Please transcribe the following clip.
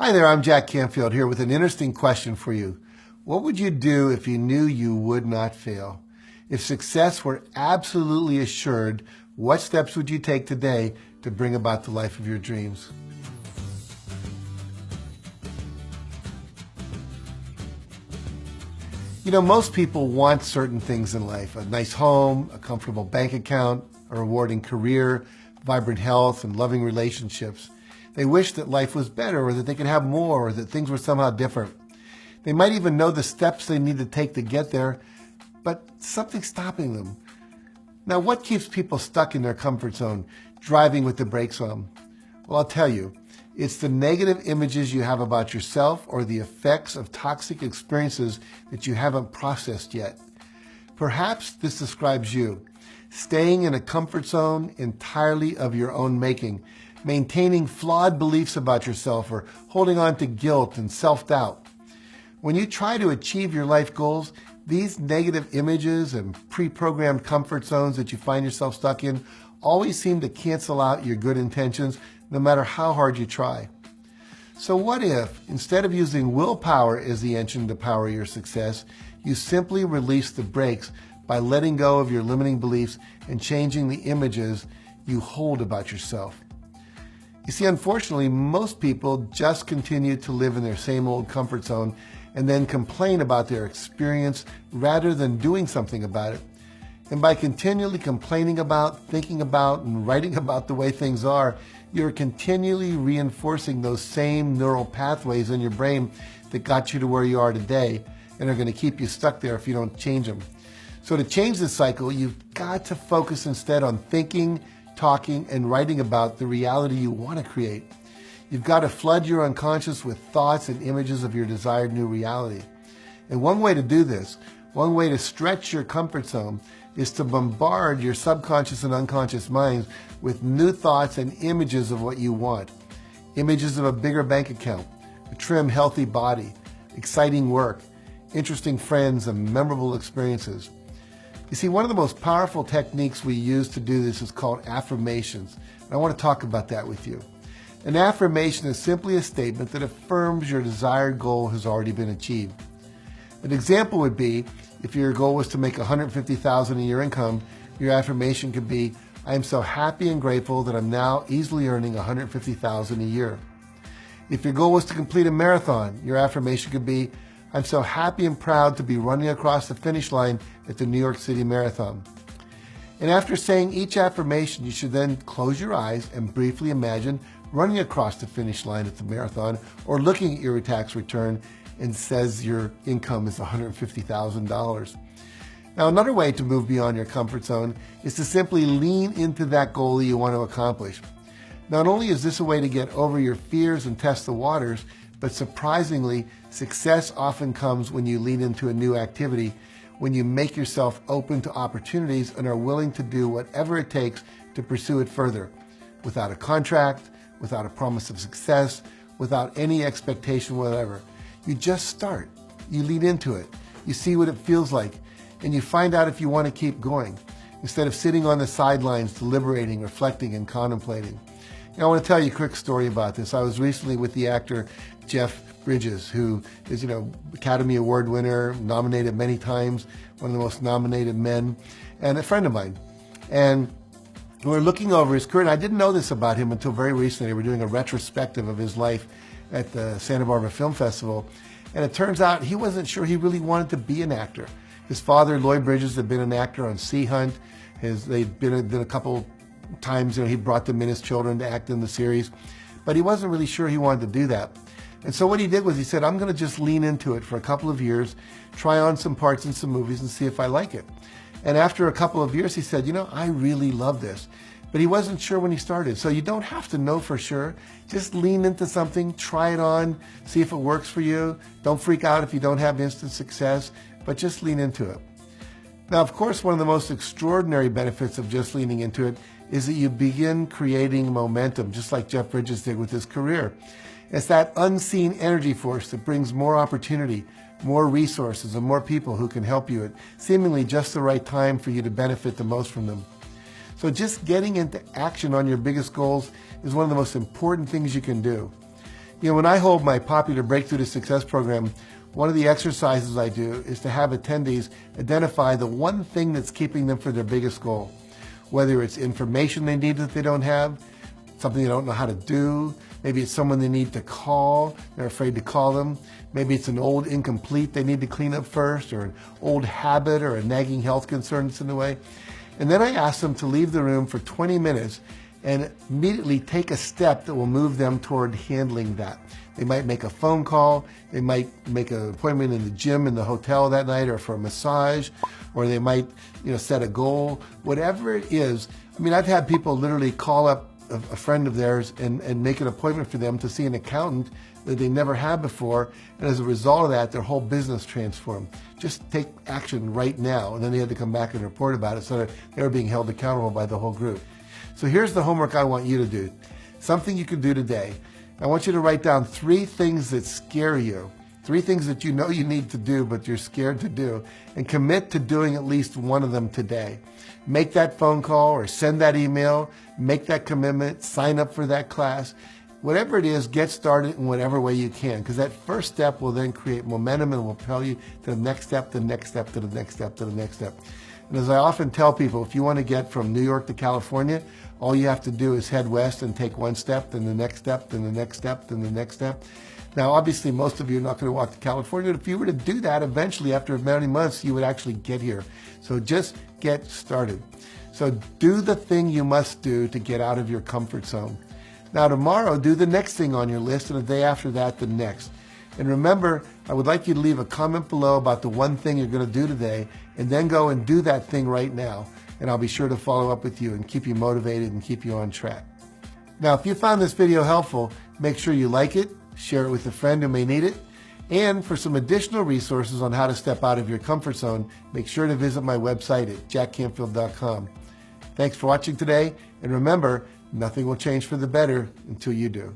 Hi there, I'm Jack Canfield here with an interesting question for you. What would you do if you knew you would not fail? If success were absolutely assured, what steps would you take today to bring about the life of your dreams? You know, most people want certain things in life: a nice home, a comfortable bank account, a rewarding career, vibrant health, and loving relationships. They wish that life was better, or that they could have more, or that things were somehow different. They might even know the steps they need to take to get there, but something's stopping them. Now, what keeps people stuck in their comfort zone, driving with the brakes on? Well, I'll tell you. It's the negative images you have about yourself or the effects of toxic experiences that you haven't processed yet. Perhaps this describes you, staying in a comfort zone entirely of your own making, maintaining flawed beliefs about yourself, or holding on to guilt and self-doubt. When you try to achieve your life goals, these negative images and pre-programmed comfort zones that you find yourself stuck in always seem to cancel out your good intentions, no matter how hard you try. So what if, instead of using willpower as the engine to power your success, you simply release the brakes by letting go of your limiting beliefs and changing the images you hold about yourself? You see, unfortunately, most people just continue to live in their same old comfort zone and then complain about their experience rather than doing something about it. And by continually complaining about, thinking about, and writing about the way things are, you're continually reinforcing those same neural pathways in your brain that got you to where you are today and are going to keep you stuck there if you don't change them. So to change this cycle, you've got to focus instead on thinking, talking, and writing about the reality you want to create. You've got to flood your unconscious with thoughts and images of your desired new reality. And one way to do this, one way to stretch your comfort zone, is to bombard your subconscious and unconscious minds with new thoughts and images of what you want. Images of a bigger bank account, a trim, healthy body, exciting work, interesting friends, and memorable experiences. You see, one of the most powerful techniques we use to do this is called affirmations. And I want to talk about that with you. An affirmation is simply a statement that affirms your desired goal has already been achieved. An example would be, if your goal was to make $150,000 a year income, your affirmation could be, I am so happy and grateful that I'm now easily earning $150,000 a year. If your goal was to complete a marathon, your affirmation could be, I'm so happy and proud to be running across the finish line at the New York City Marathon. And after saying each affirmation, you should then close your eyes and briefly imagine running across the finish line at the marathon, or looking at your tax return and says your income is $150,000. Now, another way to move beyond your comfort zone is to simply lean into that goal that you want to accomplish. Not only is this a way to get over your fears and test the waters, but surprisingly, success often comes when you lean into a new activity, when you make yourself open to opportunities and are willing to do whatever it takes to pursue it further, without a contract, without a promise of success, without any expectation whatever. You just start. You lean into it. You see what it feels like, and you find out if you want to keep going, instead of sitting on the sidelines, deliberating, reflecting, and contemplating. I want to tell you a quick story about this. I was recently with the actor Jeff Bridges, who is, Academy Award winner, nominated many times, one of the most nominated men, and a friend of mine. And we were looking over his career, and I didn't know this about him until very recently. We're doing a retrospective of his life at the Santa Barbara Film Festival, and it turns out he wasn't sure he really wanted to be an actor. His father, Lloyd Bridges, had been an actor on Sea Hunt. They'd been a couple times, he brought them in as children to act in the series, but he wasn't really sure he wanted to do that. And so what he did was he said, I'm going to just lean into it for a couple of years, try on some parts in some movies and see if I like it. And after a couple of years, he said, I really love this. But he wasn't sure when he started. So you don't have to know for sure. Just lean into something, try it on, see if it works for you. Don't freak out if you don't have instant success, but just lean into it. Now, of course, one of the most extraordinary benefits of just leaning into it is that you begin creating momentum, just like Jeff Bridges did with his career. It's that unseen energy force that brings more opportunity, more resources, and more people who can help you at seemingly just the right time for you to benefit the most from them. So just getting into action on your biggest goals is one of the most important things you can do. You know, when I hold my popular Breakthrough to Success program, one of the exercises I do is to have attendees identify the one thing that's keeping them from their biggest goal. Whether it's information they need that they don't have, something they don't know how to do, maybe it's someone they need to call, they're afraid to call them, maybe it's an old incomplete they need to clean up first, or an old habit or a nagging health concern that's in the way. And then I ask them to leave the room for 20 minutes and immediately take a step that will move them toward handling that. They might make a phone call, they might make an appointment in the gym in the hotel that night or for a massage, or they might, set a goal, whatever it is. I mean, I've had people literally call up a friend of theirs and make an appointment for them to see an accountant that they never had before, and as a result of that, their whole business transformed. Just take action right now, and then they had to come back and report about it so that they were being held accountable by the whole group. So here's the homework I want you to do. Something you can do today. I want you to write down 3 things that scare you, 3 things that you know you need to do but you're scared to do, and commit to doing at least one of them today. Make that phone call or send that email, make that commitment, sign up for that class. Whatever it is, get started in whatever way you can, because that first step will then create momentum and will propel you to the next step, the next step, to the next step, to the next step. And as I often tell people, if you want to get from New York to California, all you have to do is head west and take one step, then the next step, then the next step, then the next step. Now, obviously, most of you are not going to walk to California, but if you were to do that, eventually, after many months, you would actually get here. So just get started. So do the thing you must do to get out of your comfort zone. Now, tomorrow, do the next thing on your list, and the day after that, the next. And remember, I would like you to leave a comment below about the one thing you're going to do today, and then go and do that thing right now. And I'll be sure to follow up with you and keep you motivated and keep you on track. Now, if you found this video helpful, make sure you like it, share it with a friend who may need it, and for some additional resources on how to step out of your comfort zone, make sure to visit my website at jackcanfield.com. Thanks for watching today, and remember, nothing will change for the better until you do.